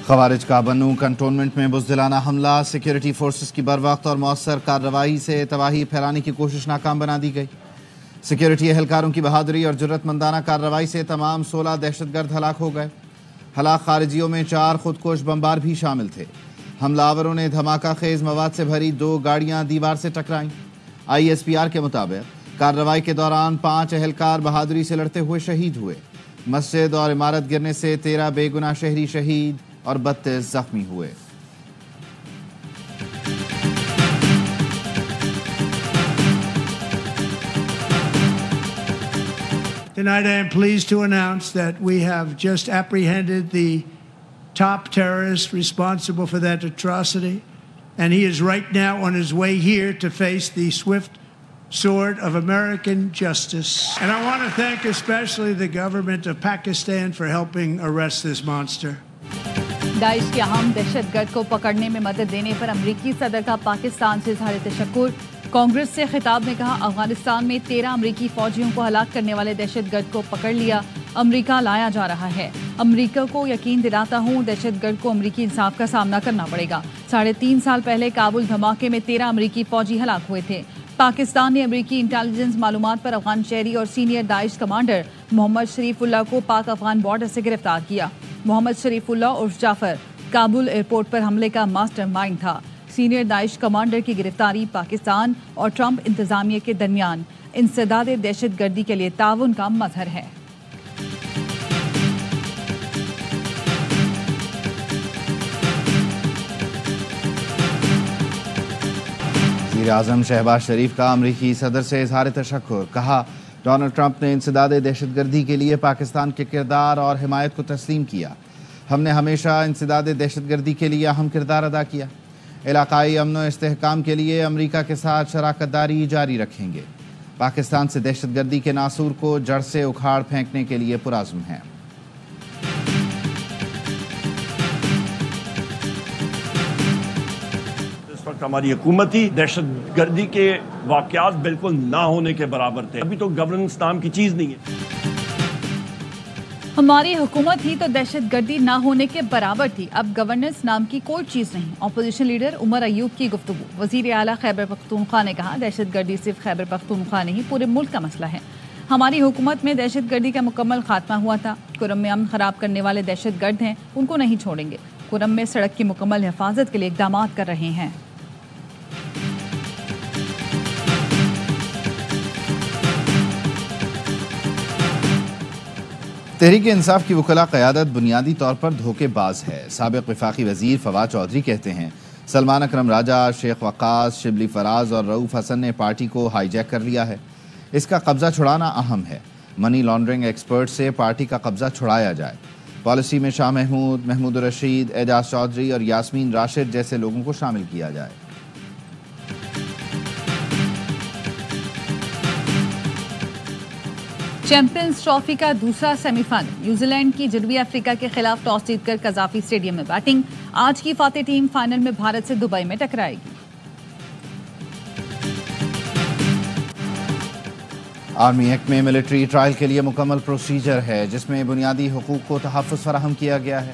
خوارج کا بنو کنٹونمنٹ میں بزدلانہ حملہ، سیکیورٹی فورسز کی بروقت اور مؤثر کارروائی سے تباہی پھیلانے کی کوشش ناکام بنا دی گئی۔ سیکیورٹی اہلکاروں کی بہادری اور جرأت مندانہ کارروائی سے تمام 16 دہشت گرد ہلاک ہو گئے۔ ہلاک خارجیوں میں 4 خودکش بمبار بھی شامل تھے۔ حملہ آوروں نے دھماکہ خیز مواد سے بھری 2 گاڑیاں دیوار سے ٹکرائیں۔ ISPR کے مطابق کارروائی کے دوران 5 اہلکار بہادری سے لڑتے ہوئے شہید ہوئے۔ مسجد اور عمارت گرنے سے 13 بے گناہ شہری شہید اور 32 زخمی ہوئے۔ Tonight I am pleased to announce that we have just apprehended the top terrorist responsible for that atrocity, and he is right now on his way here to face the swift sword of American justice. And I want to thank especially the government of Pakistan for helping arrest this monster. داعش کے اہم دہشت گرد کو پکڑنے میں مدد دینے پر امریکی صدر کا پاکستان سے اظہار تشکر۔ کانگریس سے خطاب میں کہا، افغانستان میں 13 امریکی فوجیوں کو ہلاک کرنے والے دہشت گرد کو پکڑ لیا، امریکہ لایا جا رہا ہے۔ امریکہ کو یقین دلاتا ہوں دہشت گرد کو امریکی انصاف کا سامنا کرنا پڑے گا۔ 3.5 سال پہلے کابل دھماکے میں 13 امریکی فوجی ہلاک ہوئے تھے۔ پاکستان نے امریکی انٹیلیجنس معلومات پر افغان شہری اور سینئر داعش کمانڈر محمد شریف اللہ کو پاک افغان بارڈر سے گرفتار کیا۔ محمد شریف اللہ عرف جعفر کابل ایئرپورٹ پر حملے کا ماسٹر مائنڈ تھا۔ سینئر داعش کمانڈر کی گرفتاری پاکستان اور ٹرمپ انتظامیہ کے درمیان انسداد دہشت گردی کے لیے تعاون کا مظہر ہے۔ وزیر اعظم شہباز شریف کا امریکی صدر سے اظہار تشکر، کہا ڈونلڈ ٹرمپ نے انسداد دہشت گردی کے لیے پاکستان کے کردار اور حمایت کو تسلیم کیا۔ ہم نے ہمیشہ انسداد دہشت گردی کے لیے اہم کردار ادا کیا۔ علاقائی امن و استحکام کے لیے امریکہ کے ساتھ شراکت داری جاری رکھیں گے۔ پاکستان سے دہشت گردی کے ناسور کو جڑ سے اکھاڑ پھینکنے کے لیے پرعزم ہیں۔ ہماری حکومت ہی دہشت گردی کے واقعات بالکل نہ ہونے کے برابر تھے۔ ابھی تو گورننس نام کی چیز نہیں ہے۔ ہماری حکومت ہی تو دہشت گردی نہ ہونے کے برابر تھی، اب گورننس نام کی کوئی چیز نہیں۔ اپوزیشن لیڈر عمر ایوب کی گفتگو۔ وزیر اعلیٰ خیبر پختونخوا نے کہا، دہشت گردی صرف خیبر پختونخوا نہیں پورے ملک کا مسئلہ ہے۔ ہماری حکومت میں دہشت گردی کا مکمل خاتمہ ہوا تھا۔ کرم میں امن خراب کرنے والے دہشت گرد ہیں، ان کو نہیں چھوڑیں گے۔ کرم میں سڑک کی مکمل حفاظت کے لیے اقدامات کر رہے ہیں۔ تحریک انصاف کی وکلاء قیادت بنیادی طور پر دھوکے باز ہے۔ سابق وفاقی وزیر فواد چودھری کہتے ہیں سلمان اکرم راجہ، شیخ وقاص، شبلی فراز اور رؤوف حسن نے پارٹی کو ہائی جیک کر لیا ہے۔ اس کا قبضہ چھڑانا اہم ہے۔ منی لانڈرنگ ایکسپرٹ سے پارٹی کا قبضہ چھڑایا جائے۔ پالیسی میں شاہ محمود، محمود الرشید، اعجاز چودھری اور یاسمین راشد جیسے لوگوں کو شامل کیا جائے۔ چیمپئنز ٹرافی کا دوسرا سیمی فائنل، نیوزی لینڈ کی جنوبی افریقہ کے خلاف ٹاس جیت کر قذافی اسٹیڈیم میں بیٹنگ۔ آج کی فاتح ٹیم فائنل میں بھارت سے دبئی میں ٹکرائے گی۔ آرمی ایکٹ میں ملٹری ٹرائل کے لیے مکمل پروسیجر ہے، جس میں بنیادی حقوق کو تحفظ فراہم کیا گیا ہے۔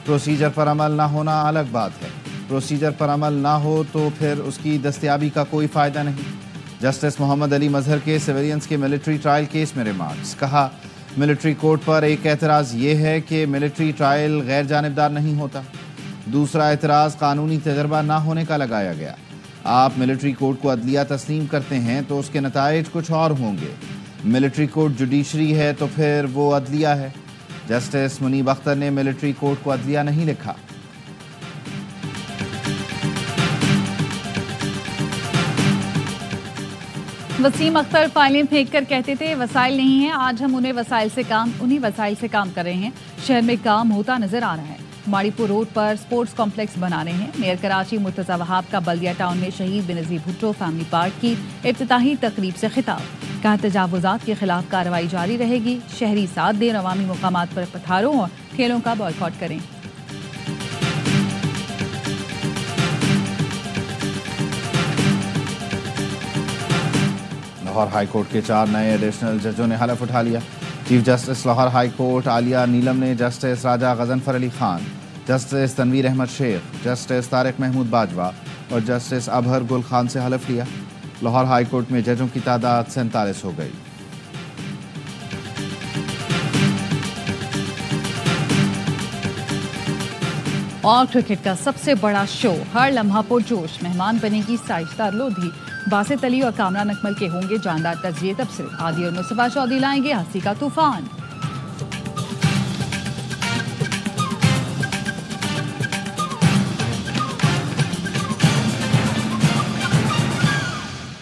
پروسیجر پر عمل نہ ہونا الگ بات ہے۔ پروسیجر پر عمل نہ ہو تو پھر اس کی دستیابی کا کوئی فائدہ نہیں۔ جسٹس محمد علی مظہر کے سویلینس کے ملٹری ٹرائل کیس میں ریمارکس، کہا ملٹری کورٹ پر ایک اعتراض یہ ہے کہ ملٹری ٹرائل غیر جانبدار نہیں ہوتا۔ دوسرا اعتراض قانونی تجربہ نہ ہونے کا لگایا گیا۔ آپ ملٹری کورٹ کو عدلیہ تسلیم کرتے ہیں تو اس کے نتائج کچھ اور ہوں گے۔ ملٹری کورٹ جوڈیشری ہے تو پھر وہ عدلیہ ہے۔ جسٹس منیب اختر نے ملٹری کورٹ کو عدلیہ نہیں لکھا۔ وسیم اختر فائلیں پھینک کر کہتے تھے وسائل نہیں ہیں، آج ہم انہیں وسائل سے کام کر رہے ہیں۔ شہر میں کام ہوتا نظر آ رہا ہے۔ ماڑی پور روڈ پر سپورٹس کمپلیکس بنا رہے ہیں۔ میئر کراچی مرتضی وہاب کا بلدیہ ٹاؤن میں شہید بینظیر بھٹو فیملی پارک کی افتتاحی تقریب سے خطاب، کہا تجاوزات کے خلاف کارروائی جاری رہے گی، شہری ساتھ دیں، عوامی مقامات پر پتھاروں اور کھیلوں کا بائیکاٹ کریں۔ لاہور ہائی کورٹ کے 4 نئے ایڈیشنل ججوں نے حلف اٹھا لیا۔ Chief justice Lahore high court Aalia Neelum نے justice Raja Ghazanfar Ali Khan, justice Tanveer Ahmad Sheikh, justice Tariq Mahmood Bajwa اور جسٹس ابہر گل خان سے حلف لیا۔ لاہور ہائی کورٹ میں ججوں کی تعداد 47 ہو گئی۔ اور کرکٹ کا سب سے بڑا شو، ہر لمحہ پرجوش، مہمان بنے گی سائشتہ لودھی، باسط علی اور کامران اکمل کے ہوں گے جاندار تجزیے تبصرے، عادی اور مصطفیٰ چودھری لائیں گے ہنسی کا طوفان۔